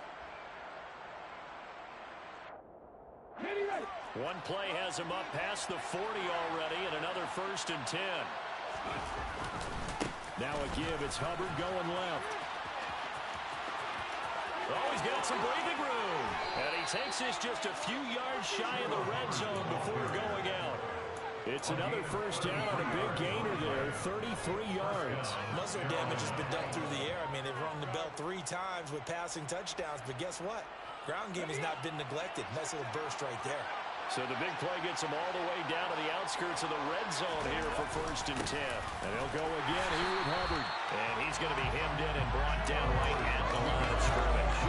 One play has him up past the 40 already, and another 1st and 10. Now a give. It's Hubbard going left. Oh, he's got some breathing room. And he takes this just a few yards shy of the red zone before going out. It's another 1st down on a big gainer there, 33 yards. Muscle damage has been done through the air. I mean, they've rung the bell 3 times with passing touchdowns, but guess what? Ground game has not been neglected. Nice little burst right there. So the big play gets him all the way down to the outskirts of the red zone here for 1st and 10. And he'll go again here with Hubbard. And he's going to be hemmed in and brought down right at the line of scrimmage.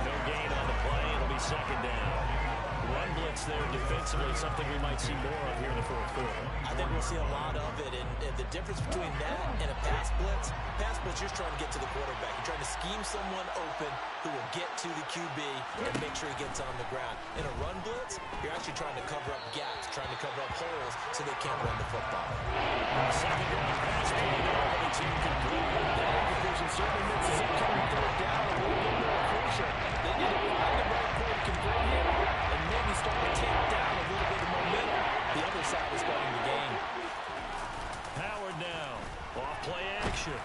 No gain on the play. It'll be 2nd down. Run blitz there defensively, something we might see more of here in the 4th quarter. I think we'll see a lot of it, and the difference between that and a pass blitz, you're just trying to get to the quarterback. You're trying to scheme someone open who will get to the QB and make sure he gets on the ground. In a run blitz, you're actually trying to cover up gaps, trying to cover up holes so they can't run the football. 2nd down pass play there, but it's incomplete. That incompletion certainly makes the incoming 3rd down a little bit more crucial. They need to find the right play to convert him and maybe start to tamp down a little bit of momentum. The other side is starting to gain. Howard now. Off play action.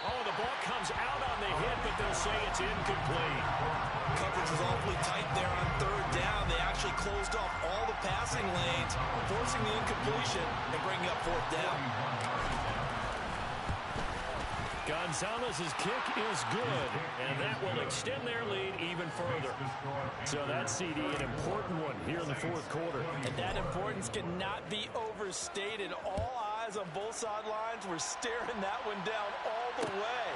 Oh, the ball comes out on the hit, but they'll say it's incomplete. Coverage was awfully tight there on 3rd down. They actually closed off all the passing lanes, forcing the incompletion and bringing up 4th down. Gonzalez's kick is good, and that will extend their lead even further. So that CD, an important one here in the 4th quarter. And that importance cannot be overstated. All eyes on both sidelines were staring that one down all the way.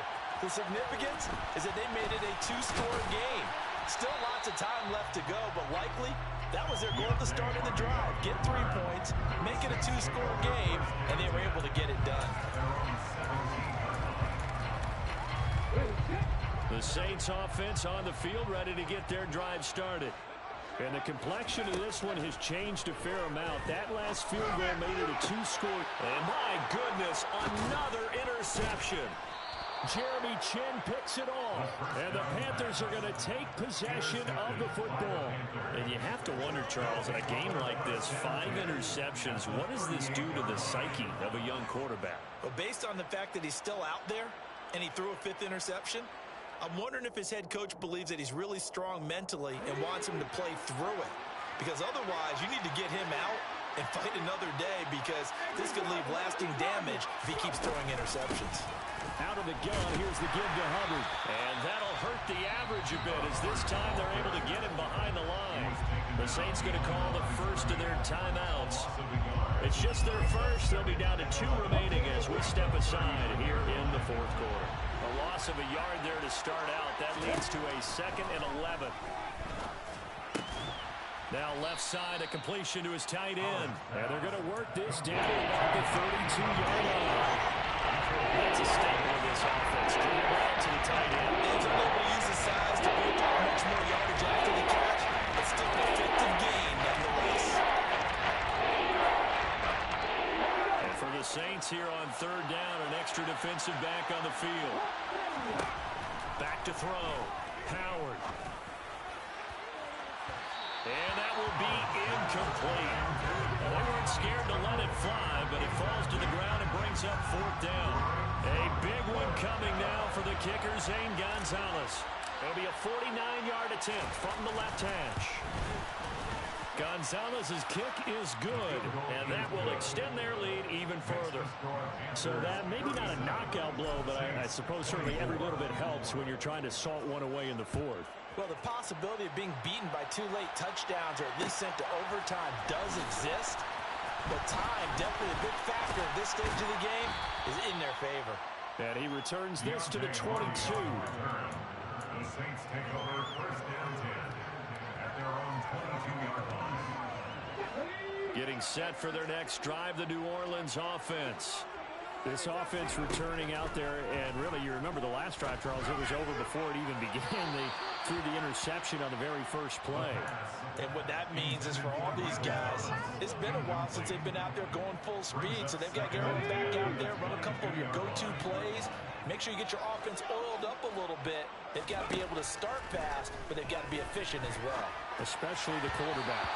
The significance is that they made it a 2-score game. Still lots of time left to go, but likely that was their goal at the start of the drive. Get 3 points, make it a 2-score game, and they were able to get it done. The Saints offense on the field ready to get their drive started. And the complexion of this one has changed a fair amount. That last field goal made it a 2-score. And my goodness, another interception. Jeremy Chin picks it off. And the Panthers are going to take possession of the football. And you have to wonder, Charles, in a game like this, 5 interceptions, what does this do to the psyche of a young quarterback? Well, based on the fact that he's still out there and he threw a 5th interception, I'm wondering if his head coach believes that he's really strong mentally and wants him to play through it. Because otherwise, you need to get him out and fight another day, because this could leave lasting damage if he keeps throwing interceptions. Out of the gun, here's the give to Hubbard. And that'll hurt the average a bit, as this time they're able to get him behind the line. The Saints going to call the first of their timeouts. It's just their first. They'll be down to 2 remaining as we step aside here in the fourth quarter. A loss of a yard there to start out. That leads to a 2nd and 11. Now left side, a completion to his tight end. And they're going to work this down at the 32-yard line. That's a staple of this offense. Dribble out to the tight end. He's able to use his size to pick up much more yardage after the catch. It's still an effective gain nonetheless. And for the Saints here on 3rd down, an extra defensive back on the field. Back to throw. Howard. And that will be incomplete. They weren't scared to let it fly, but it falls to the ground and brings up 4th down. A big one coming now for the kicker, Zane Gonzalez. It'll be a 49-yard attempt from the left hash. Gonzalez's kick is good, and that will extend their lead even further. So that maybe not a knockout blow, but I suppose certainly every little bit helps when you're trying to salt one away in the 4th. Well, the possibility of being beaten by 2 late touchdowns or at least sent to overtime does exist. But time, definitely a big factor at this stage of the game, is in their favor. And he returns this to the 22. The Saints take over 1st and 10 at their own 22-yard line. Getting set for their next drive, the New Orleans offense. This offense returning out there, and really, you remember the last drive, Charles, it was over before it even began. They threw the interception on the very first play. And what that means is for all these guys, it's been a while since they've been out there going full speed, so they've got to get everyone back out there, run a couple of your go-to plays, make sure you get your offense oiled up a little bit. They've got to be able to start fast, but they've got to be efficient as well. Especially the quarterback.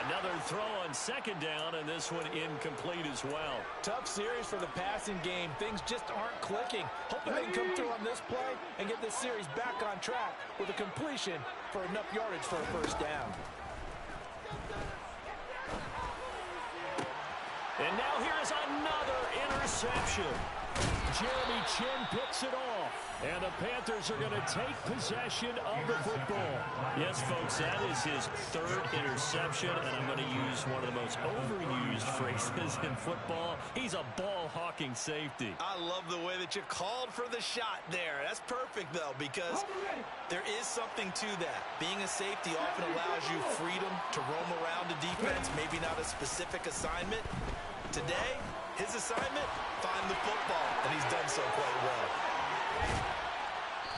Another throw on 2nd down, and this one incomplete as well. Tough series for the passing game. Things just aren't clicking. Hoping they can come through on this play and get this series back on track with a completion for enough yardage for a 1st down. And now here is another interception. Jeremy Chin picks it off. And the Panthers are going to take possession of the football. Yes, folks, that is his 3rd interception, and I'm going to use one of the most overused phrases in football. He's a ball-hawking safety. I love the way that you called for the shot there. That's perfect, though, because there is something to that. Being a safety often allows you freedom to roam around the defense, maybe not a specific assignment. Today, his assignment, find the football, and he's done so quite well.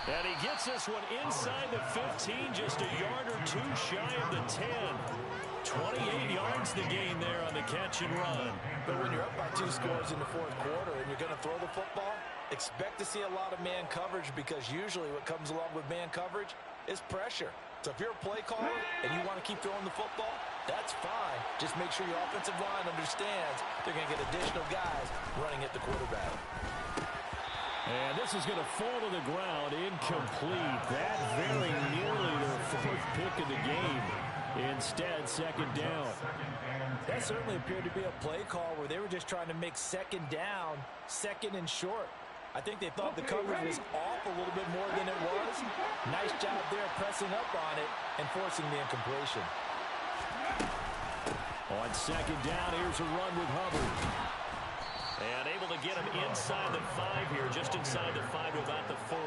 And he gets this one inside the 15, just a yard or 2 shy of the 10. 28 yards the gain there on the catch and run. But when you're up by 2 scores in the 4th quarter and you're going to throw the football, expect to see a lot of man coverage, because usually what comes along with man coverage is pressure. So if you're a play caller and you want to keep throwing the football, that's fine. Just make sure your offensive line understands they're going to get additional guys running at the quarterback. And this is going to fall to the ground, incomplete. That very nearly their 4th pick of the game. Instead, 2nd down. That certainly appeared to be a play call where they were just trying to make 2nd down, 2nd and short. I think they thought the coverage was off a little bit more than it was. Nice job there pressing up on it and forcing the incompletion. On 2nd down, here's a run with Hubbard. And able to get him inside the 5 here, just inside the 5 to about the 4.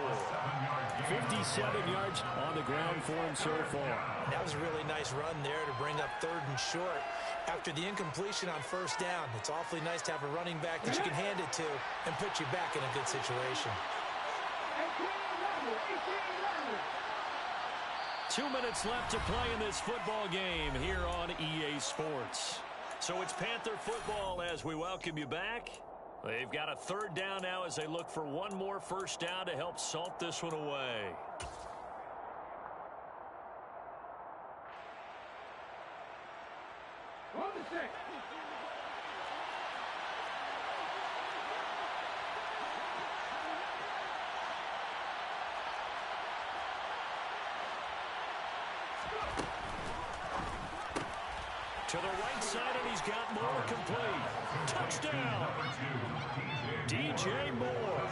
57 yards on the ground for him so far. That was a really nice run there to bring up 3rd and short. After the incompletion on 1st down, it's awfully nice to have a running back that you can hand it to and put you back in a good situation. 2 minutes left to play in this football game here on EA Sports. So it's Panther football as we welcome you back. They've got a 3rd down now as they look for one more 1st down to help salt this one away. To the right side, and he's got Moore complete. Touchdown! DJ Moore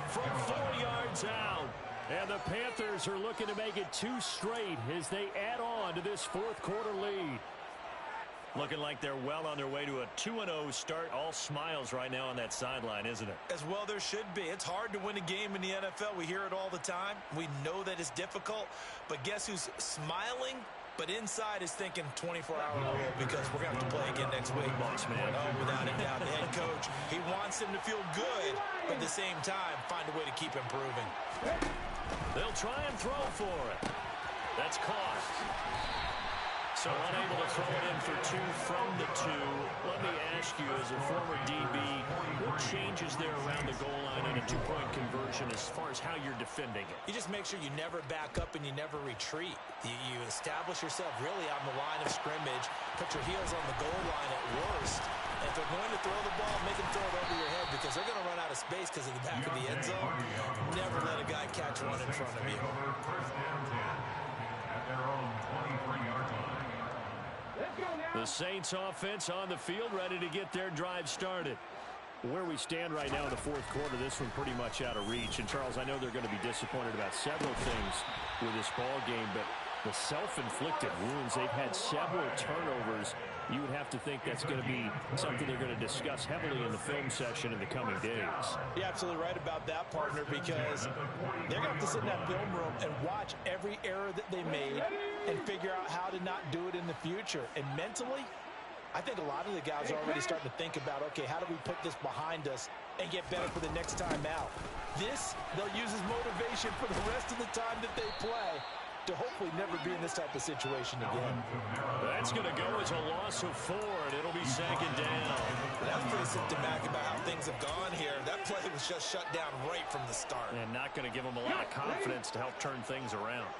from 4 yards out. And the Panthers are looking to make it 2 straight as they add on to this fourth quarter lead. Looking like they're well on their way to a 2-0 start. All smiles right now on that sideline, isn't it? As well there should be. It's hard to win a game in the NFL. We hear it all the time. We know that it's difficult. But guess who's smiling? But inside is thinking 24-hour rule because we're going to have to play again next week. Boss man. Oh, without a doubt. The head coach, he wants them to feel good, but at the same time, find a way to keep improving. They'll try and throw for it. That's caught. So unable to throw it in for 2 from the 2. Let me ask you, as a former DB, what changes there around the goal line on a 2-point conversion as far as how you're defending it? You just make sure you never back up and you never retreat. You establish yourself really on the line of scrimmage, put your heels on the goal line at worst. And if they're going to throw the ball, make them throw it over your head because they're going to run out of space because of the back of the end zone. Never let a guy catch one in front of you. First down 10 at their own 23-yard line. The Saints offense on the field, ready to get their drive started. Where we stand right now in the fourth quarter, this one pretty much out of reach. And, Charles, I know they're going to be disappointed about several things with this ball game, but the self-inflicted wounds, they've had several turnovers. You would have to think that's going to be something they're going to discuss heavily in the film session in the coming days. You're absolutely right about that, partner, because they're going to have to sit in that film room and watch every error that they made and figure out how to not do it in the future. And mentally, I think a lot of the guys are already starting to think about, okay, how do we put this behind us and get better for the next time out? This, they'll use as motivation for the rest of the time that they play to hopefully never be in this type of situation again. That's going to go as a loss of 4, and it'll be second down. That's pretty symptomatic about how things have gone here. That play was just shut down right from the start. And not going to give them a lot of confidence to help turn things around.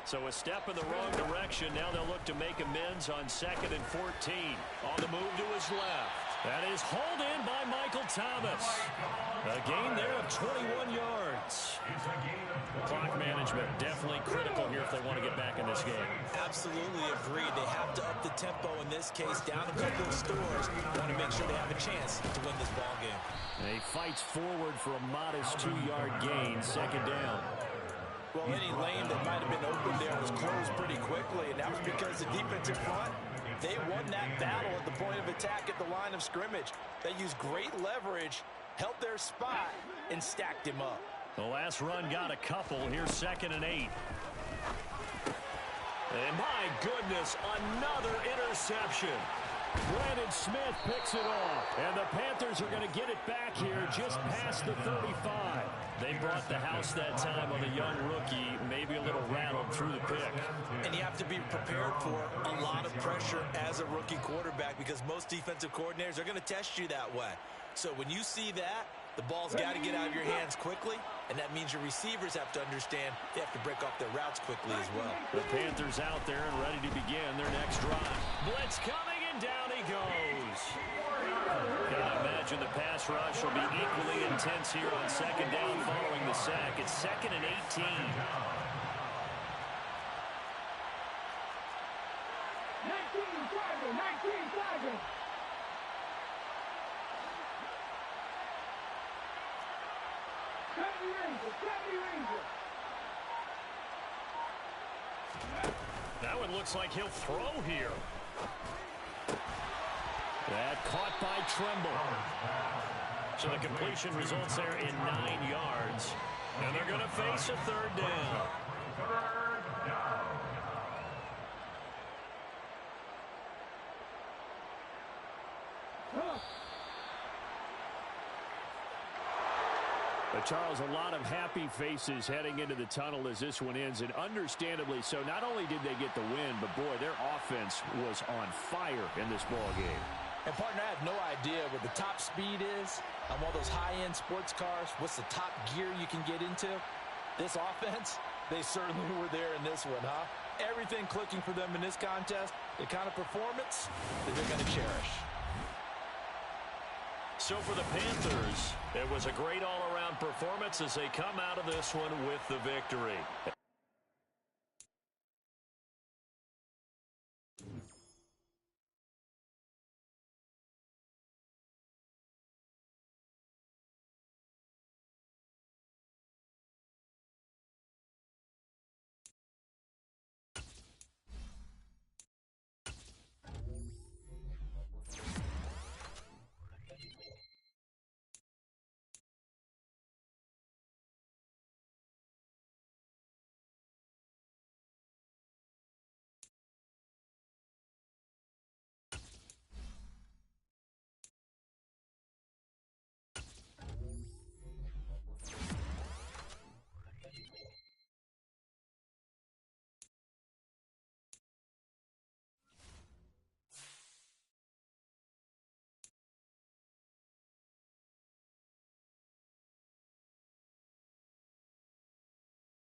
So a step in the wrong direction. Now they'll look to make amends on 2nd and 14. On the move to his left. That is hauled in by Michael Thomas. A gain there of 21 yards. Clock management definitely critical here if they want to get back in this game. Absolutely agreed. They have to up the tempo in this case, down a couple of scores. Want to make sure they have a chance to win this ball game. And he fights forward for a modest 2-yard gain, second down. Well, any lane that might have been open there was closed pretty quickly, and that was because the defensive front, they won that battle at the point of attack at the line of scrimmage. They used great leverage, held their spot, and stacked him up. The last run got a couple. Here's 2nd and 8. And my goodness, another interception. Brandon Smith picks it off. And the Panthers are going to get it back here just past the 35. They brought the house that time on the young rookie, maybe a little rattled through the pick. And you have to be prepared for a lot of pressure as a rookie quarterback because most defensive coordinators are going to test you that way. So when you see that, the ball's got to get out of your hands quickly, and that means your receivers have to understand they have to break off their routes quickly as well. The Panthers out there and ready to begin their next drive. Blitz coming, and down he goes. Gotta imagine the pass rush will be equally intense here on second down following the sack. It's 2nd and 18. 19 seconds. That one looks like he'll throw here. That caught by Tremble. So the completion results there in 9 yards. And they're going to face a 3rd down. But Charles, a lot of happy faces heading into the tunnel as this one ends, and understandably so. Not only did they get the win, but boy, their offense was on fire in this ball game. And partner, I have no idea what the top speed is on one of those high-end sports cars. What's the top gear you can get into? This offense, they certainly were there in this one, huh? Everything clicking for them in this contest, the kind of performance that they're going to cherish. So for the Panthers, it was a great all-around performance as they come out of this one with the victory.